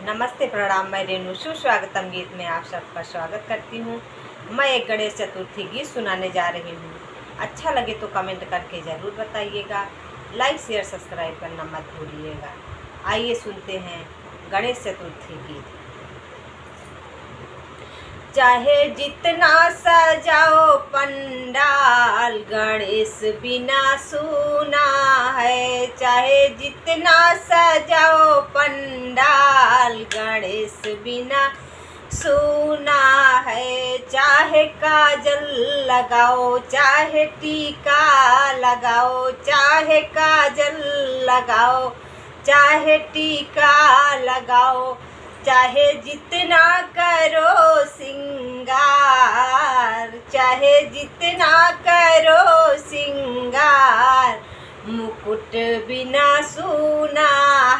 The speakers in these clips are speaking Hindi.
नमस्ते प्रणाम, मैं रेणु सुस्वागतम गीत में आप सबका स्वागत करती हूँ। मैं एक गणेश चतुर्थी गीत सुनाने जा रही हूँ। अच्छा लगे तो कमेंट करके ज़रूर बताइएगा। लाइक शेयर सब्सक्राइब करना मत भूलिएगा। आइए सुनते हैं गणेश चतुर्थी गीत। चाहे जितना सजाओ पंडाल, गणेश बिना सूना है। चाहे जितना सजाओ पंडाल, गणेश बिना सूना है। चाहे काजल लगाओ, चाहे टीका लगाओ, चाहे काजल लगाओ, चाहे टीका लगाओ, चाहे जितना करो सिंगार, चाहे जितना करो सिंगार, मुकुट बिना सूना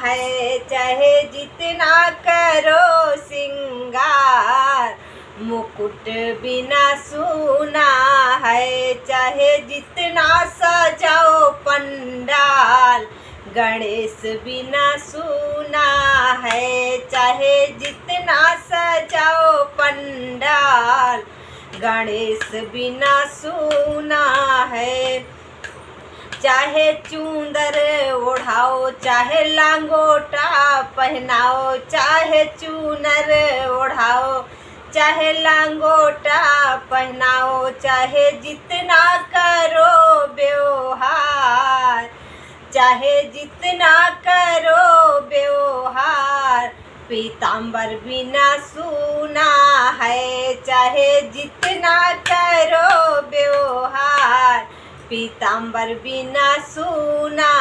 है। चाहे जितना करो सिंगार, मुकुट बिना सूना है। चाहे जितना सजाओ पंडाल, गणेश बिना सूना है। चाहे जितना सजाओ पंडाल, गणेश बिना सूना है। चाहे चूंदर ओढ़ाओ, चाहे लांगोटा पहनाओ, चाहे चूनर ओढ़ाओ, चाहे लांगोटा पहनाओ, चाहे जितना करो व्यवहार, चाहे जितना करो व्यवहार, पीताम्बर बिना सूना है। चाहे जितना करो व्यवहार, पीताम्बर बिना सूना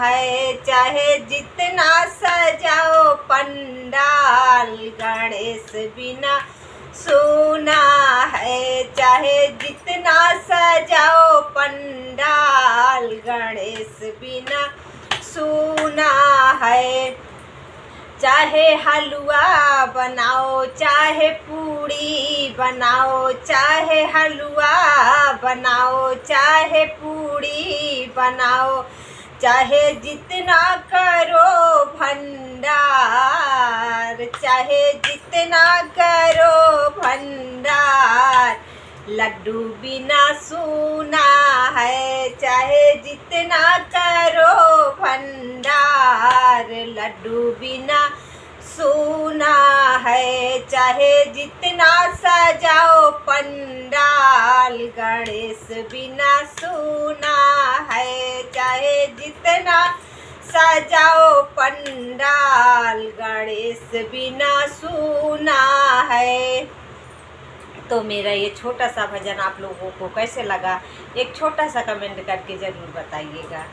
है। चाहे जितना सजाओ पंडाल, गणेश बिना सूना है। चाहे जितना सजाओ पंडाल, गणेश बिना सूना है। चाहे हलवा बनाओ, चाहे पूड़ी बनाओ, चाहे हलवा बनाओ, चाहे पूड़ी बनाओ, चाहे जितना करो भंडार, चाहे जितना करो भंडार, लड्डू बिना सूना है। चाहे जितना करो भंडार, लड्डू बिना सूना है। चाहे जितना सजाओ पंडाल, गणेश बिना सूना है। चाहे जितना सजाओ पंडाल, गणेश बिना सूना है। तो मेरा ये छोटा सा भजन आप लोगों को कैसे लगा, एक छोटा सा कमेंट करके ज़रूर बताइएगा।